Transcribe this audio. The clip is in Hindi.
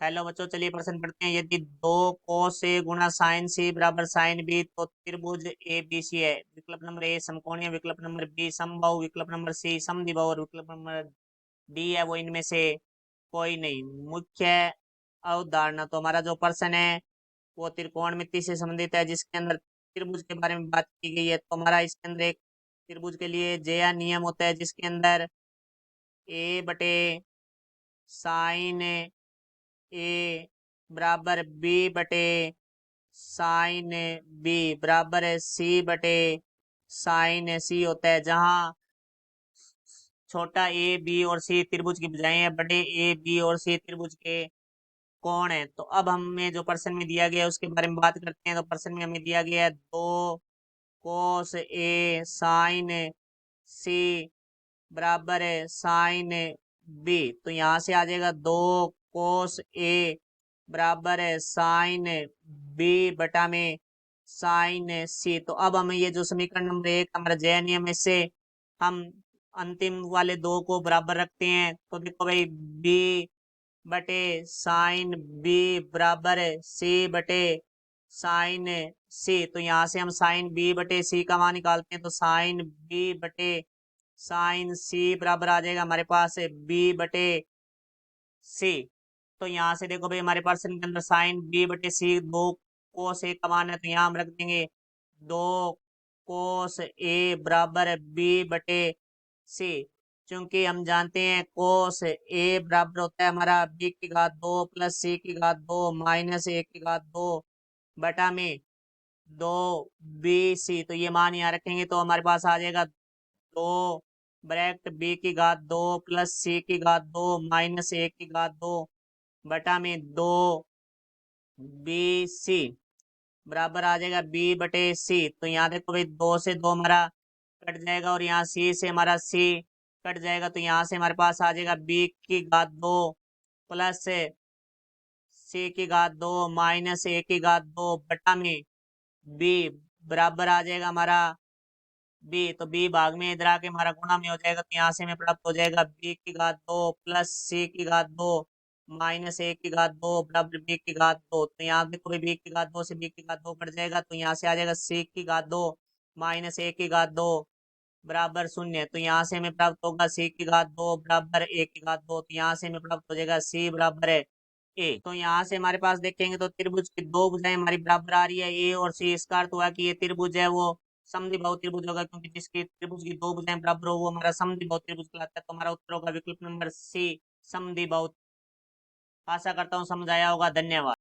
हेलो बच्चों, चलिए प्रश्न पढ़ते हैं। यदि दो कोस ए गुणा साइन सी बराबर साइन बी तो त्रिभुज ए बी सी है। विकल्प नंबर ए समकोणीय, विकल्प नंबर बी समबाहु, विकल्प नंबर सी समद्विबाहु और विकल्प नंबर डी है वो इनमें से कोई नहीं। मुख्य अवधारणा तो हमारा जो प्रश्न है वो त्रिकोणमिति से संबंधित है, जिसके अंदर त्रिभुज के बारे में बात की गई है। तो हमारा इसके अंदर एक त्रिभुज के लिए जेया नियम होता है, जिसके अंदर ए बटे साइन ए बराबर बी बटे साइन बी बराबर सी बटे साइन सी होता है, जहां छोटा ए बी और सी त्रिभुज की भुजाएं हैं, बड़े ए बी और सी त्रिभुज के कोण है। तो अब हमें जो प्रश्न में दिया गया है उसके बारे में बात करते हैं। तो प्रश्न में हमें दिया गया है दो कोस ए साइन सी बराबर साइन बी। तो यहाँ से आ जाएगा दो कोस ए बराबर साइन बी बटा में साइन सी। तो अब हमें ये जो समीकरण नंबर एक हमारा जय नियम है, इससे हम अंतिम वाले दो को बराबर रखते हैं। तो देखो भाई, बी बटे साइन बी बराबर सी बटे साइन सी। तो यहाँ से हम साइन बी बटे सी का मान निकालते हैं। तो साइन बी बटे साइन सी बराबर आ जाएगा हमारे पास बी बटे सी। तो यहाँ से देखो भाई, हमारे प्रश्न के अंदर साइन बी बटे सी दो कोस ए का मान है, तो यहाँ हम रख देंगे दो कोस ए बराबर बी बटे सी। क्योंकि हम जानते हैं कोस ए बराबर होता है हमारा बी की घात दो प्लस सी की घात दो माइनस ए की घात दो बटा में दो बी सी। तो ये मान यहाँ रखेंगे तो हमारे पास आ जाएगा दो ब्रैकेट बी की घात दो प्लस सी की घात दो माइनस ए की घात दो बटा में दो बी सी बराबर आ जाएगा बी बटे सी। तो यहाँ देखो भाई, दो से दो हमारा कट जाएगा और यहाँ सी से हमारा सी कट जाएगा। तो यहाँ से हमारे पास आ जाएगा बी की घात दो प्लस सी की घात दो माइनस ए की घात दो बटा में बी बराबर आ जाएगा हमारा बी। तो बी भाग में इधर आके हमारा गुणा में हो जाएगा। तो यहाँ से हमें प्राप्त हो जाएगा बी की घात दो प्लस सी की घात दो माइनस ए की घात दो बराबर बी की घात दो। तो यहाँ देखो भाई, बी की घात दो से बी की घात दो कट जाएगा। तो यहाँ से आ जाएगा सी की घात दो माइनस ए की घात दो बराबर शून्य। तो यहाँ से हमें प्राप्त होगा सी की घात दो बराबर ए की घात दो। तो यहाँ से हमें प्राप्त हो जाएगा सी बराबर है ए। तो यहाँ से हमारे पास देखेंगे तो त्रिभुज की दो भुजाएं हमारी बराबर आ रही है, ए और सी। इसका अर्थ हुआ कि ये त्रिभुज है वो समद्विबाहु त्रिभुज होगा, क्योंकि जिसकी त्रिभुज की दो भुजाएं बराबर हो वो हमारा समद्विबाहु त्रिभुज कहलाता है। तो हमारा उत्तर होगा विकल्प नंबर सी समद्विबाहु। आशा करता हूँ समझ आया होगा। धन्यवाद।